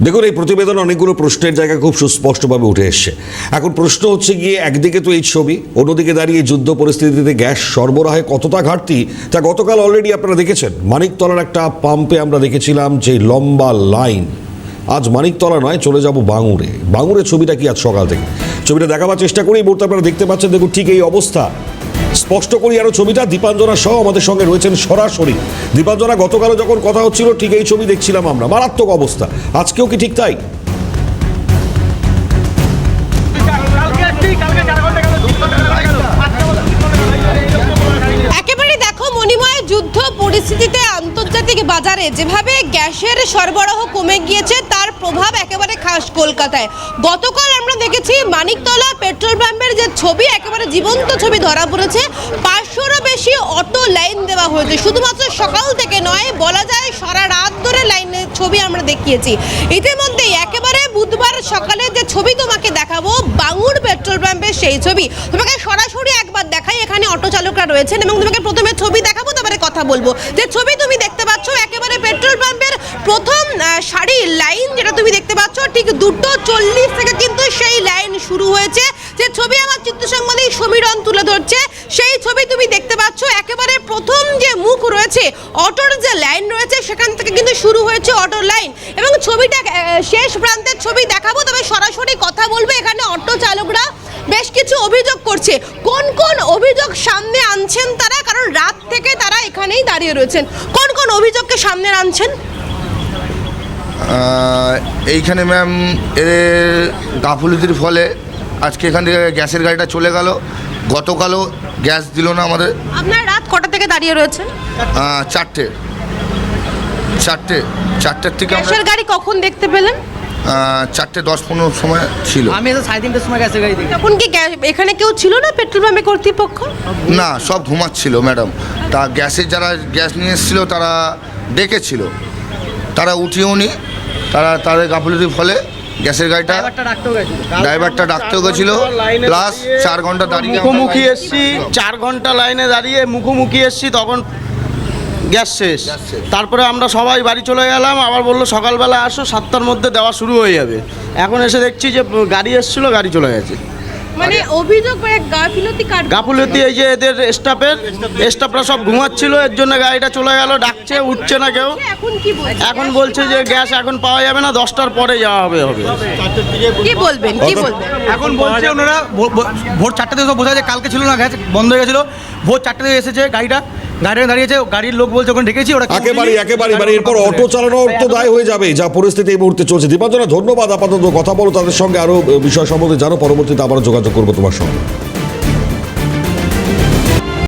দেখুন, এই প্রতিবেদন অনেকগুলো প্রশ্নের জায়গা খুব সুস্পষ্টভাবে উঠে এসছে। এখন প্রশ্ন হচ্ছে গিয়ে, একদিকে তো এই ছবি, অন্যদিকে দাঁড়িয়ে যুদ্ধ পরিস্থিতিতে গ্যাস সরবরাহে কতটা ঘাটতি তা গতকাল অলরেডি আপনারা দেখেছেন। মানিকতলার একটা পাম্পে আমরা দেখেছিলাম যে লম্বা লাইন। আজ মানিকতলা নয়, চলে যাব বাঙুরে। বাঙুরের ছবিটা কি আজ সকাল থেকে ছবিটা দেখাবার চেষ্টা করি। এই মুহূর্তে আপনারা দেখতে পাচ্ছেন, দেখুন ঠিক এই অবস্থা। স্পষ্ট করি আরো ছবিটা, দীপাঞ্জনা সহ আমাদের সঙ্গে রয়েছেন সরাসরি। দীপাঞ্জনা, গতকালও যখন কথা হচ্ছিল ঠিক এই ছবি দেখছিলাম আমরা, মারাত্মক অবস্থা। আজকেও কি ঠিক তাই? একেবারে দেখো মণিময়, যুদ্ধ পরিস্থিতিতে আন্তর্জাতিক বাজারে যেভাবে গ্যাসের সরবরাহ কমে গিয়েছে তার প্রভাব একেবারে খাস কলকাতায়। গতকাল আমরা দেখেছি মানিকতলা পেট্রোল পাম্পের যে ছবি, একেবারে জীবন্ত ছবি ধরা পড়েছে। 500-রও বেশি অটো লাইন দেওয়া হয়েছে। শুধুমাত্র সকাল থেকে নয়, বলা যায় সারা রাত ধরে লাইনের ছবি আমরা দেখিয়েছি। ইতিমধ্যেই একেবারে বুধবার সকালে যে ছবি তোমাকে দেখাবো, বাঙুর পেট্রোল পাম্পের সেই ছবি তোমাকে সরাসরি একবার দেখাই। এখানে অটো চালকরা রয়েছেন এবং তোমাকে প্রথমে ছবি দেখাবো, তারপরে কথা বলবো। যে ছবি তুমি দেখতে পাচ্ছ, একেবারে পেট্রোল পাম্পের প্রথম সারির লাইন যেটা তুমি দেখতে পাচ্ছ, ঠিক 2:40 থেকে কিন্তু সেই লাইন শুরু হয়েছে। যে ছবি আমার চিত্র সংবাদী সমীরণ তুলে ধরছে, সেই ছবি তুমি দেখতে পাচ্ছ। একেবারে প্রথম যে মুখ রয়েছে, অটোর যে লাইন রয়েছে, সেখান থেকে কিন্তু শুরু হয়েছে অটোর লাইন। এবং ছবিটা শেষ প্রান্তের ছবি দেখাবো, তবে সরাসরি কথা বলবো। এখানে অটো চালকরা বেশ কিছু অভিযোগ করছে। কোন কোন অভিযোগ সামনে আনছেন তারা, কারণ রাত থেকে তারা এখানেই দাঁড়িয়ে রয়েছেন। কোন কোন অভিযোগকে সামনে আনছেন? এইখানে ম্যাম এর গাফিলতির ফলে আজকে এখান থেকে গ্যাসের গাড়িটা চলে গেল। গতকালও গ্যাস দিল না আমাদের। আপনার রাত কটা থেকে দাঁড়িয়ে রয়েছেন? চারটের থেকে গ্যাসের গাড়ি কখন দেখতে পেলেন? 4:10-15 সময় ছিল। আমি তো 3:30টার সময় গ্যাসের গাড়ি দেখি। তখন কি এখানে কেউ ছিল না পেট্রোল পাম্পে কর্তৃপক্ষ? না, সব ঘুমাচ্ছিল ম্যাডাম। তা গ্যাসের যারা গ্যাস নিয়ে এসেছিলো তারা ডেকেছিল, তারা উঠিয়েও নি। তাদের গাফিলতির ফলে গ্যাসের গাড়িটা ড্রাইভারটা ডাকতেও গেছিলো, প্লাস 4 ঘন্টা দাঁড়িয়ে মুখোমুখি এসছি। 4 ঘন্টা লাইনে দাঁড়িয়ে মুখোমুখি এসছি, তখন গ্যাস শেষ। তারপরে আমরা সবাই বাড়ি চলে গেলাম। আবার বললো সকালবেলা আসো, 7টার মধ্যে দেওয়া শুরু হয়ে যাবে। এখন এসে দেখছি যে গাড়ি এসেছিলো, গাড়ি চলে গেছে। মানে অভিযোগ গাফিলতি এই যে এদের স্টাফরা সব ঘুমাচ্ছিল, এর জন্য গাড়িটা চলে গেল। ডাকছে, উঠছে না কেউ। এখন বলছে যে গ্যাস এখন পাওয়া যাবে না, 10টার পরে যাওয়া হবে। কি বলবেন? এখন বলছে ওনারা ভোর 4টা থেকে সব বোঝা যায়, কালকে ছিল না, গ্যাস বন্ধ হয়ে গেছিলো। ভোর 4টা থেকে এসেছে গাড়িটা দাঁড়িয়েছে, গাড়ির লোক বলছে ওখানে ঢেকেছি ওরা। একেবারে এরপর অটো চালানোর তো দায় হয়ে যাবে, যা পরিস্থিতি এই মুহূর্তে চলছে। দীপাঞ্জনা, ধন্যবাদ। আপাতত কথা বলো তাদের সঙ্গে, আরো বিষয় সম্বন্ধে জানো। পরবর্তীতে আবারও যোগাযোগ করবো তোমার সঙ্গে।